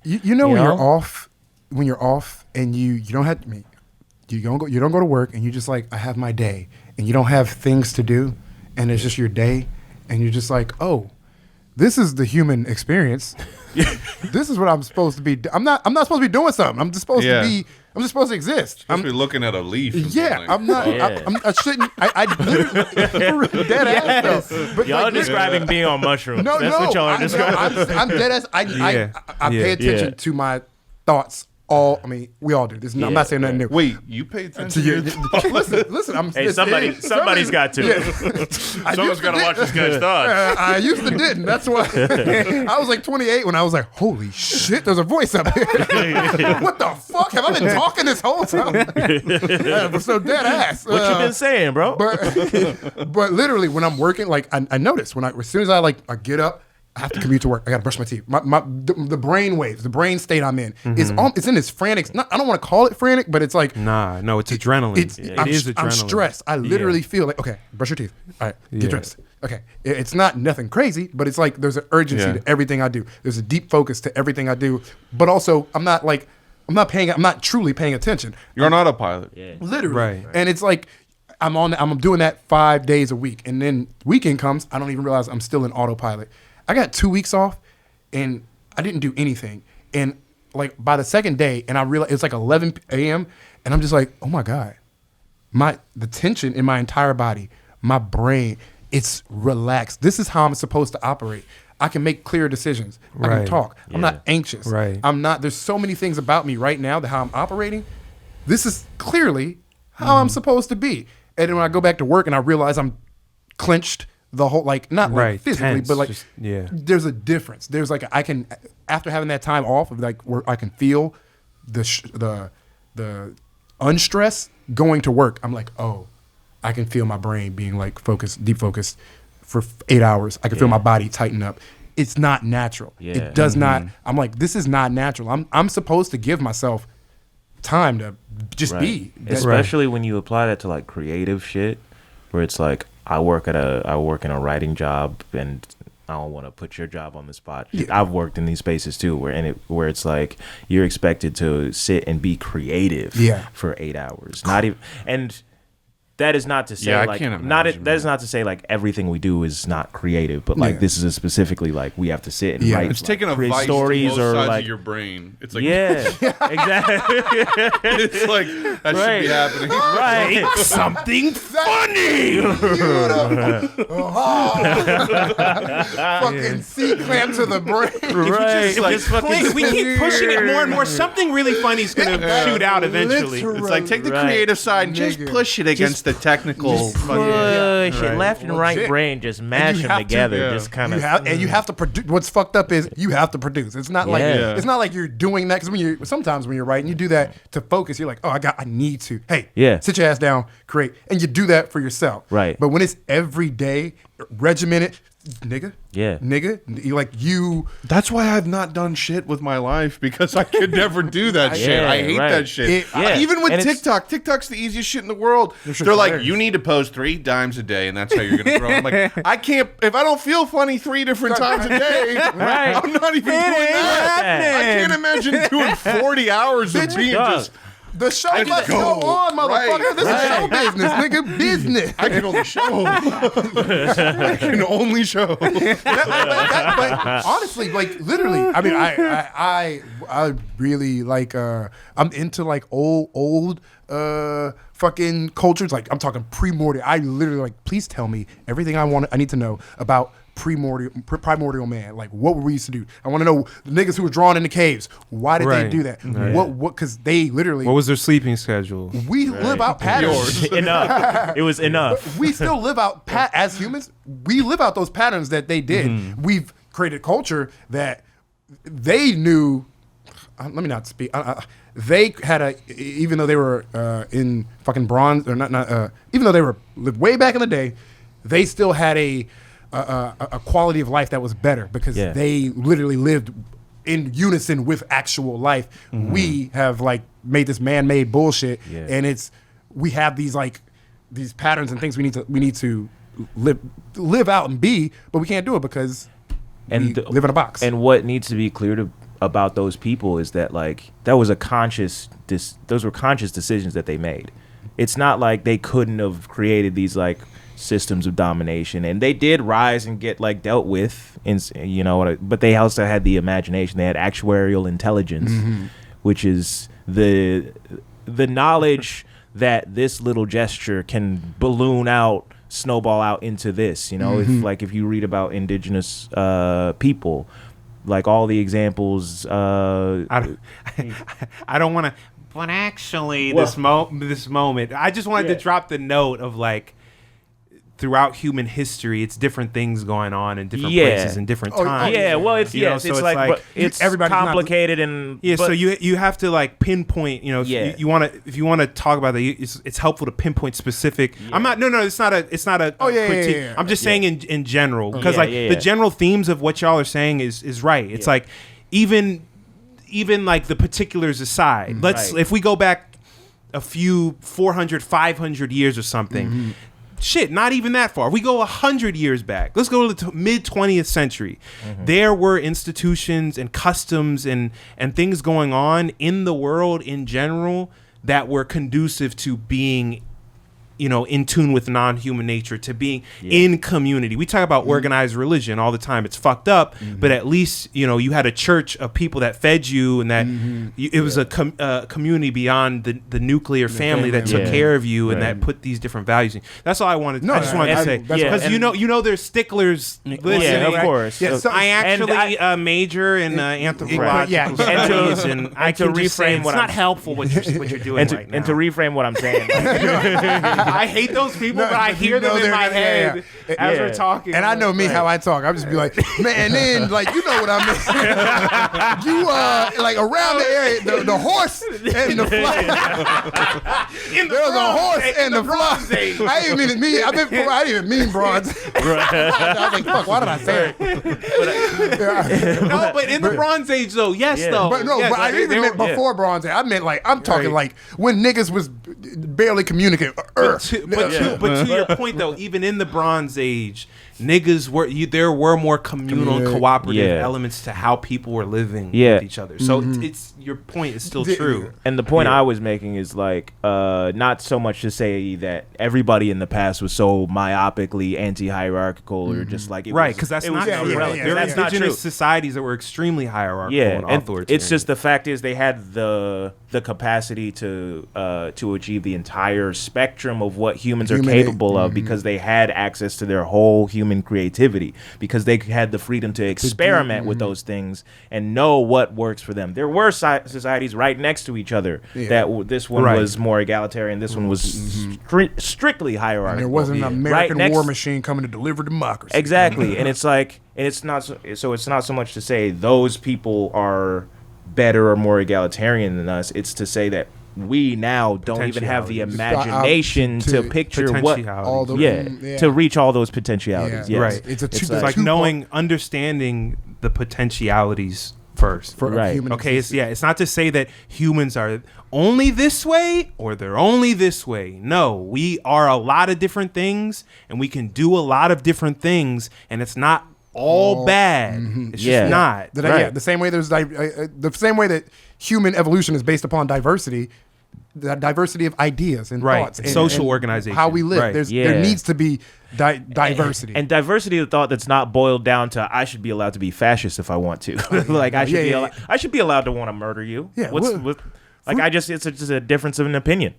You know when you're off, and you don't have to meet. You don't go to work, and you just like, I have my day, and you don't have things to do, and it's just your day, and you're just like, oh, this is the human experience. This is what I'm supposed to be. I'm not supposed to be doing something. I'm just supposed to be. I'm just supposed to exist. I'm looking at a leaf. Yeah, I'm not. I shouldn't. I literally dead ass though. But y'all describing being on mushrooms. No, That's what y'all are describing. I'm dead ass. I pay attention to my thoughts. I mean, we all do. I'm not saying nothing new. Wait, you pay attention to your thoughts? Listen. Hey, somebody's got to. Someone's got to watch this guy's thoughts. I used to didn't. That's why I was like 28 when I was like, holy shit, there's a voice up here. What the fuck? Have I been talking this whole time? So dead ass. What you been saying, bro? But literally, when I'm working, like I notice as soon as I get up, I have to commute to work. I got to brush my teeth. The brain waves, the brain state I'm in, it's in this frantic. I don't want to call it frantic, but it's like no, it's adrenaline. It is adrenaline. I'm stressed. I literally feel like, okay, brush your teeth. All right, get dressed. Okay, it's not nothing crazy, but it's like there's an urgency to everything I do. There's a deep focus to everything I do, but also I'm not truly paying attention. You're on autopilot. Yeah. Literally, right. And it's like I'm doing that 5 days a week, and then weekend comes, I don't even realize I'm still in autopilot. I got 2 weeks off, and I didn't do anything. And like by the second day, and I realized it's like 11 a.m., and I'm just like, oh my God, the tension in my entire body, my brain, it's relaxed. This is how I'm supposed to operate. I can make clear decisions. I can talk. I'm not anxious. I'm not. There's so many things about me right now that how I'm operating. This is clearly how I'm supposed to be. And then when I go back to work and I realize I'm clenched. The whole not like physically, tense, but like there's a difference. There's like I can after having that time off of like where I can feel the unstress going to work. I'm like, oh, I can feel my brain being like focused, deep focused for 8 hours. I can feel my body tighten up. It's not natural. Yeah. It does not. I'm like, this is not natural. I'm supposed to give myself time to just be. Especially when you apply that to like creative shit, where it's like. I work in a writing job, and I don't want to put your job on the spot. Yeah. I've worked in these spaces too, where it's like you're expected to sit and be creative for 8 hours. Not even, and that is not to say that is not to say like everything we do is not creative, but like this is specifically like we have to sit and write. It's taking a vice stories to both or sides like of your brain. It's like exactly. It's like that should be happening. Right, something funny. Fucking C-clamp to the brain. Right, we keep pushing it more and more. Something really funny is going to shoot out eventually. It's like take the creative side and just push it against the technical push it left and right brain, just mash them together, just kind of. And you have to produce. What's fucked up is you have to produce. It's not like you're doing that because sometimes when you're writing, you do that to focus. You're like, oh, I need to. Hey, sit your ass down, create, and you do that for yourself. Right. But when it's every day, regimented. Nigga. That's why I've not done shit with my life, because I could never do that shit. I hate that shit. Even with TikTok's the easiest shit in the world. They're like, you need to post 3 times a day, and that's how you're gonna grow. I'm like, I can't. If I don't feel funny 3 different times a day, I'm not even doing that. I can't imagine doing 40 hours of being just. The show must go on, motherfucker. This is show business, nigga. Business. I can only show. I can only show. But honestly, like literally, I mean, I really like. I'm into like old fucking cultures. Like I'm talking primordial. I literally like. Please tell me everything I need to know about. Primordial man. Like what we used to do. I want to know the niggas who were drawn in the caves. Why did they do that? What because they literally. What was their sleeping schedule? We live out patterns. Enough. It was enough. We still live out as humans. We live out those patterns that they did. We've created culture that they knew. Let me not speak. They had even though they were in fucking bronze or not even though they were lived way back in the day, they still had a quality of life that was better because they literally lived in unison with actual life. We have like made this man-made bullshit, and we have these like these patterns and things we need to live out and be, but we can't do it because we live in a box. And what needs to be clear to about those people is that like that was a those were conscious decisions that they made. It's not like they couldn't have created these like systems of domination, and they did rise and get like dealt with, but they also had the imagination. They had actuarial intelligence, which is the knowledge that this little gesture can balloon out, snowball out into this. If you read about indigenous people, like all the examples. I don't want to, but actually, this moment, I just wanted to drop the note of like, throughout human history, it's different things going on in different places and different times. It's complicated so you have to like pinpoint. If you want to talk about that, it's helpful to pinpoint specific. Yeah. I'm not. No, it's not a critique. Yeah. I'm just saying in general, because the general themes of what y'all are saying is right. It's like even like the particulars aside. If we go back a few 400, 500 years or something. Shit, not even that far. We go 100 years back. Let's go to the mid 20th century. There were institutions and customs and things going on in the world in general that were conducive to being, in tune with non-human nature, to being in community. We talk about organized religion all the time. It's fucked up, but at least, you had a church of people that fed you, and that it was a community beyond the nuclear family that took care of you and that put these different values in. That's all I wanted. I just wanted to say, because there's sticklers listening. Yeah, of course. Yeah, I actually major in anthropological studies, and I can reframe it's not helpful what you're doing right now. And to reframe what I'm saying. I hate those people, but I hear them in my head as we're talking. And I know me how I talk. I'm just be like, man, and then like you know what I mean. You like around the area, the horse and the fly. There was a horse and the fly. I didn't even mean bronze. I was like, fuck, why did I say it? No, but in the Bronze Age though, though. But no, but I even meant before Bronze Age. I meant like I'm talking like when niggas was barely communicating. But to your point though, even in the Bronze Age, niggas there were more communal and cooperative elements to how people were living with each other. So it's your point is still true. And the point I was making is like not so much to say that everybody in the past was so myopically anti-hierarchical or just like it right, because that's not true. There are indigenous societies that were extremely hierarchical and authoritarian. It's just the fact is they had the capacity to achieve the entire spectrum of what humans are capable of because they had access to their whole human creativity, because they had the freedom to experiment with those things and know what works for them. There were societies right next to each other that this one was more egalitarian, this one was strictly hierarchical. And there wasn't an American war machine coming to deliver democracy. Exactly. And it's like, and it's not so much to say those people are better or more egalitarian than us. It's to say that we now don't even have the imagination to picture what to reach all those potentialities. Right. It's like understanding the potentialities first. Okay. It's not to say that humans are only this way or they're only this way. No, we are a lot of different things, and we can do a lot of different things, and it's not all bad. It's just not. The same way the same way that human evolution is based upon diversity, the diversity of ideas and thoughts, and social organization, how we live. There needs to be diversity and diversity of thought that's not boiled down to I should be allowed to be fascist if I want to. Like I should be allowed to want to murder you. Yeah, it's just a difference of an opinion.